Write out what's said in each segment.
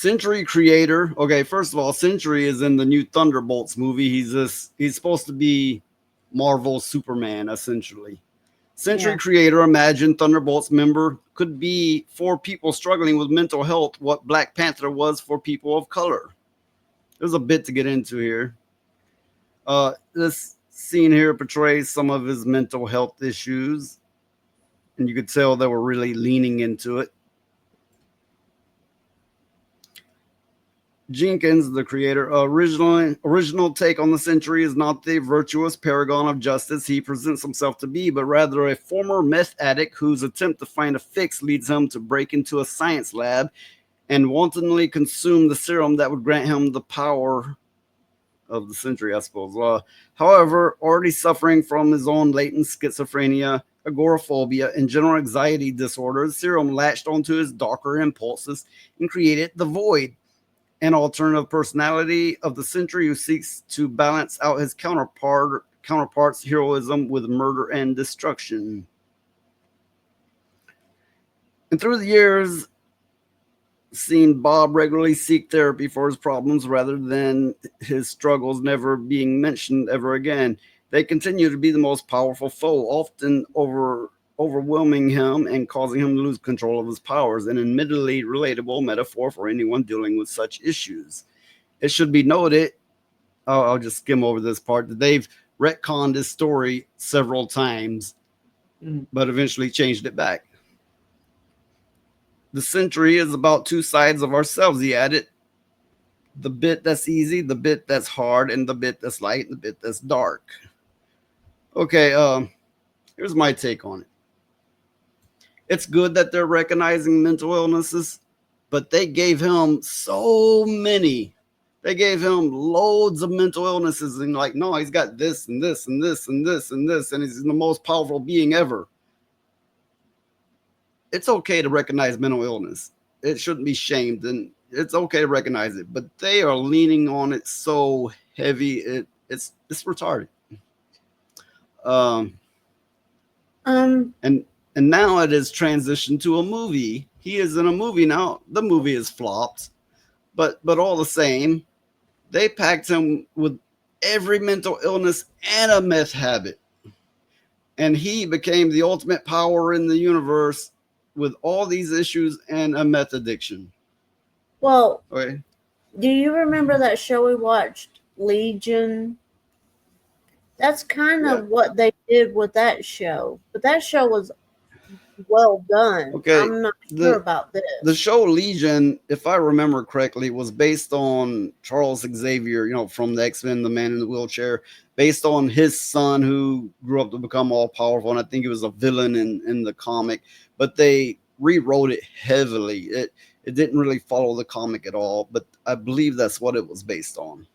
Sentry creator. Okay, first of all, Sentry is in the new Thunderbolts movie. He's supposed to be Marvel's Superman, essentially. Sentry Yeah. creator imagined Thunderbolts member could be for people struggling with mental health what Black Panther was for people of color. There's a bit to get into here. This scene here portrays some of his mental health issues, and you could tell they were really leaning into it. Jenkins, the creator, original take on the Sentry is not the virtuous paragon of justice he presents himself to be, but rather a former meth addict whose attempt to find a fix leads him to break into a science lab and wantonly consume the serum that would grant him the power of the Sentry, I suppose. However, already suffering from his own latent schizophrenia, agoraphobia, and general anxiety disorders, serum latched onto his darker impulses and created the Void, an alternative personality of the Sentry who seeks to balance out his counterpart's heroism with murder and destruction. And through the years, seen Bob regularly seek therapy for his problems rather than his struggles never being mentioned ever again. They continue to be the most powerful foe, often overwhelming him and causing him to lose control of his powers, an admittedly relatable metaphor for anyone dealing with such issues. It should be noted, I'll just skim over this part, that they've retconned this story several times, but eventually changed it back. The Sentry is about two sides of ourselves, he added. The bit that's easy, the bit that's hard, and the bit that's light, and the bit that's dark. Okay, here's my take on it. It's good that they're recognizing mental illnesses, but they gave him so many. They gave him loads of mental illnesses, and like, no, he's got this and this and this and this and this, and he's the most powerful being ever. It's okay to recognize mental illness. It shouldn't be shamed, and it's okay to recognize it. But they are leaning on it so heavy, it's retarded. Um, Um. and now it has transitioned to a movie. He is in a movie now. The movie is flopped, but all the same, they packed him with every mental illness and a meth habit, and he became the ultimate power in the universe with all these issues and a meth addiction. Well, Okay. do you remember that show we watched, Legion? That's kind Yeah. of what they did with that show. But that show was well done. Okay. I'm not sure The about the this. show Legion, if I remember correctly, was based on Charles Xavier, from the X-Men, the man in the wheelchair, based on his son who grew up to become all powerful. And I think he was a villain in the comic, but they rewrote it heavily. It didn't really follow the comic at all, but I believe that's what it was based on.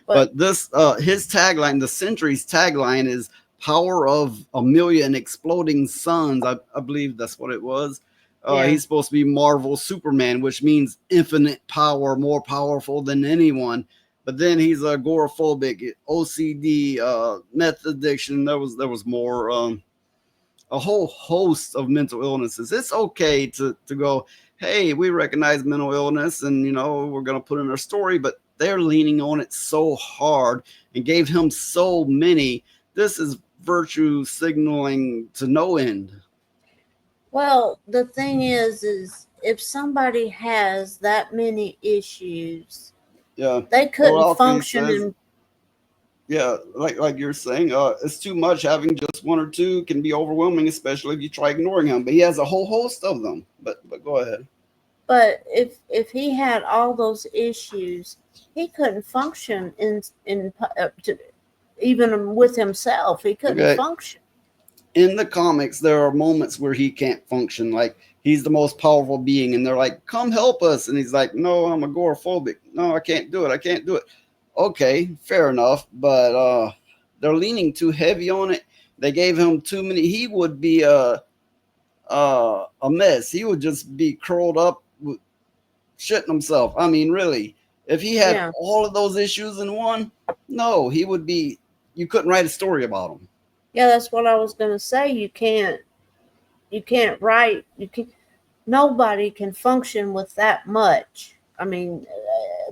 But But this his tagline, the Sentry's tagline is power of a million exploding suns. I believe that's what it was. yeah, He's supposed to be Marvel Superman, which means infinite power, more powerful than anyone. But then he's agoraphobic, OCD, meth addiction. There was more, a whole host of mental illnesses. It's okay to go, hey, we recognize mental illness, and we're gonna put in our story, but they're leaning on it so hard and gave him so many. This is virtue signaling to no end. well, the thing is if somebody has that many issues, Yeah. they couldn't Oralphi function says, in. yeah, like you're saying, it's too much. Having just one or two can be overwhelming, especially if you try ignoring him. But he has a whole host of them. But go ahead. But if he had all those issues, he couldn't function even with himself. He couldn't Okay. function. In the comics, there are moments where he can't function. Like he's the most powerful being, and they're like, "Come help us," and he's like, "No, I'm agoraphobic. No, I can't do it. I can't do it." Okay, fair enough, but they're leaning too heavy on it. They gave him too many. He would be a mess. He would just be curled up, shitting himself. I mean, really, if he had Yeah, all of those issues in one, no, he would be. You couldn't write a story about him. yeah, that's what I was gonna say. You can't write. You can. Nobody can function with that much. I mean,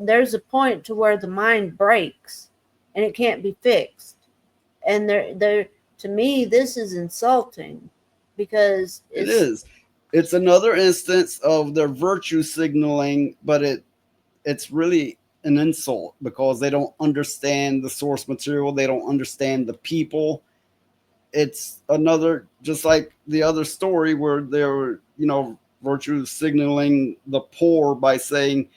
there's a point to where the mind breaks and it can't be fixed. And to me, this is insulting because It is. It's another instance of their virtue signaling, but it's really an insult because they don't understand the source material. They don't understand the people. It's another, just like the other story where they were, virtue signaling the poor by saying,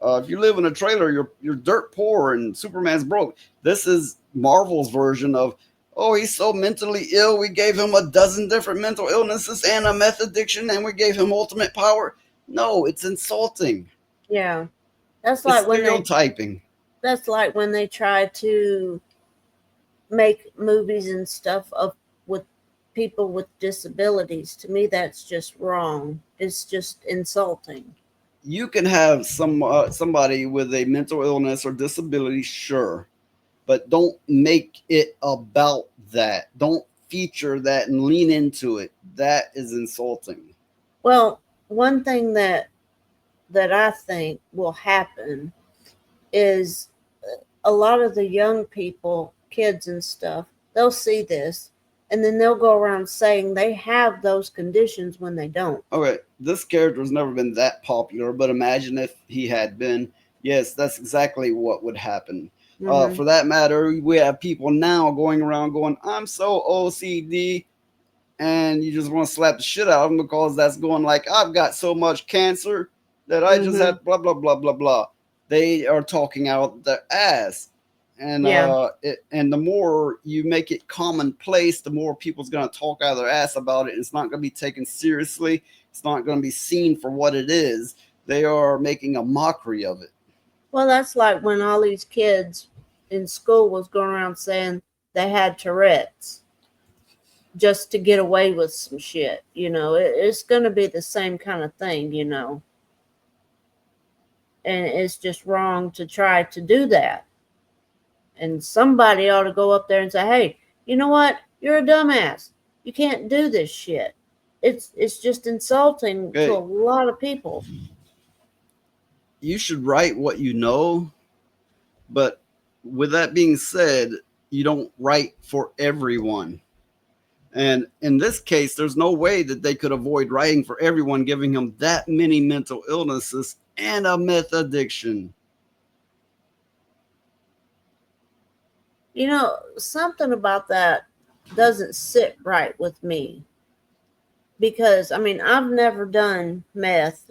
if you live in a trailer, you're dirt poor and Superman's broke. This is Marvel's version of, oh, he's so mentally ill. We gave him a dozen different mental illnesses and a meth addiction, and we gave him ultimate power. No, it's insulting. yeah, that's It's like when they stereotyping. that's like when they try to make movies and stuff of with people with disabilities. To me, that's just wrong. It's just insulting. You can have somebody with a mental illness or disability, sure, but don't make it about that. Don't feature that and lean into it. That is insulting. Well, one thing that I think will happen is a lot of the young people, kids and stuff, they'll see this and then they'll go around saying they have those conditions when they don't. Okay, this character has never been that popular, but imagine if he had been. Yes, that's exactly what would happen. Hmm. For that matter, we have people now going around going, I'm so OCD, and you just want to slap the shit out of them because that's going like, I've got so much cancer that I just Hmm. have blah blah blah blah blah. They are talking out their ass, and Yeah. and the more you make it commonplace, the more people's gonna talk out of their ass about it. And it's not gonna be taken seriously. It's not gonna be seen for what it is. They are making a mockery of it. Well, that's like when all these kids in school was going around saying they had Tourette's just to get away with some shit. It's going to be the same kind of thing. And it's just wrong to try to do that. And somebody ought to go up there and say, "Hey, you know what? You're a dumbass. You can't do this shit." It's just insulting to a Okay, lot of people. you should write what you know, but with that being said, you don't write for everyone. And in this case, there's no way that they could avoid writing for everyone, giving him that many mental illnesses and a meth addiction. Something about that doesn't sit right with me because I mean, I've never done meth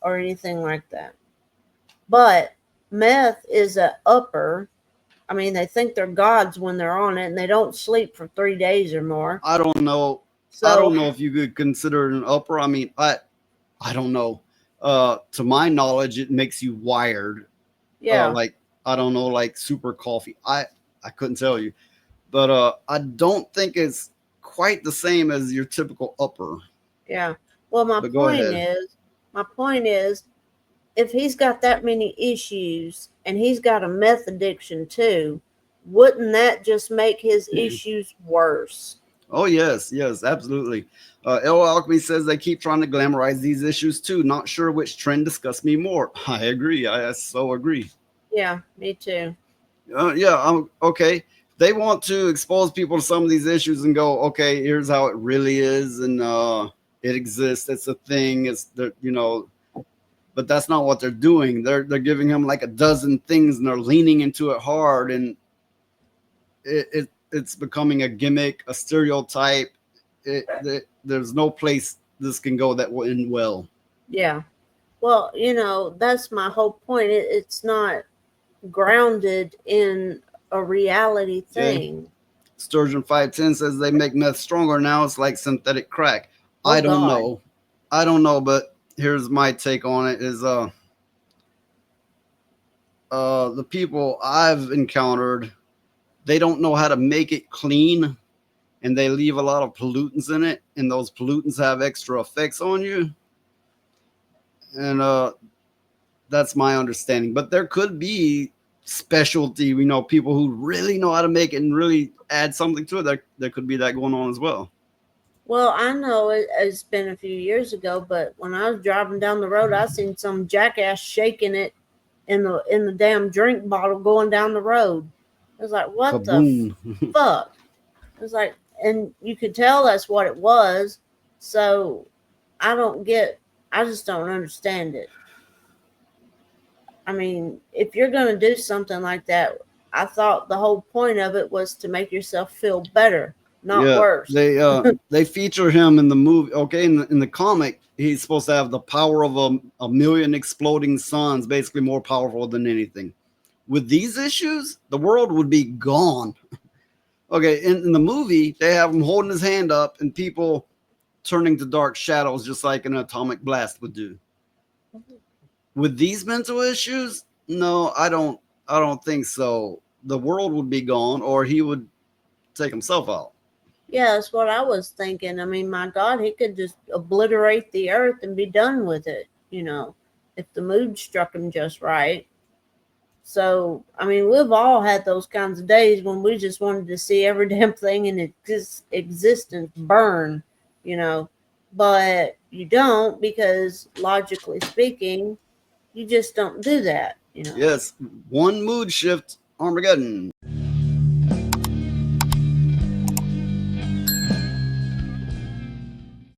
or anything like that. But meth is a upper. I mean, they think they're gods when they're on it and they don't sleep for 3 days or more. I don't know. I So, don't know if you could consider it an upper. I mean, I don't know. To my knowledge, it makes you wired. yeah. Like I don't know, like super coffee. I couldn't tell you, but I don't think it's quite the same as your typical upper. Yeah. Well, But go ahead. my point is, if he's got that many issues and he's got a meth addiction too, wouldn't that just make his issues worse? Oh yes, yes, absolutely. El Alchemy says they keep trying to glamorize these issues too. Not sure which trend disgusts me more. I agree. I so agree. Yeah, me too. Yeah, okay. They want to expose people to some of these issues and go, okay, here's how it really is, and it exists. It's a thing. It's the but that's not what they're doing. They're giving him like a dozen things and they're leaning into it hard, and it's becoming a gimmick, a stereotype. There's no place this can go that will end well. Yeah. Well, that's my whole point. It's not grounded in a reality Okay. thing. Sturgeon 510 says they make meth stronger now. It's like synthetic crack. Oh I don't God. know. I don't know, but here's my take on it is the people I've encountered, they don't know how to make it clean and they leave a lot of pollutants in it, and those pollutants have extra effects on you. And that's my understanding. But there could be specialty, people who really know how to make it and really add something to it. There could be that going on as well. Well, I know it's been a few years ago, but when I was driving down the road, I seen some jackass shaking it in the damn drink bottle going down the road. I was like, "What the Kaboom. fuck?" It was like, and you could tell that's what it was. So I don't get. I just don't understand it. I mean, if you're gonna do something like that, I thought the whole point of it was to make yourself feel better, not Yeah, worse. they feature him in the movie. Okay, in the comic, he's supposed to have the power of a million exploding suns, basically more powerful than anything. With these issues, the world would be gone. Okay, in the movie, they have him holding his hand up and people turning to dark shadows, just like an atomic blast would do. With these mental issues, no, I don't think so. The world would be gone, or he would take himself out. Yeah, that's what I was thinking. I mean, my God, he could just obliterate the earth and be done with it, if the mood struck him just right. So, I mean, we've all had those kinds of days when we just wanted to see every damn thing in existence burn, you know. But you don't because, logically speaking, you just don't do that. Yes, one mood shift, Armageddon.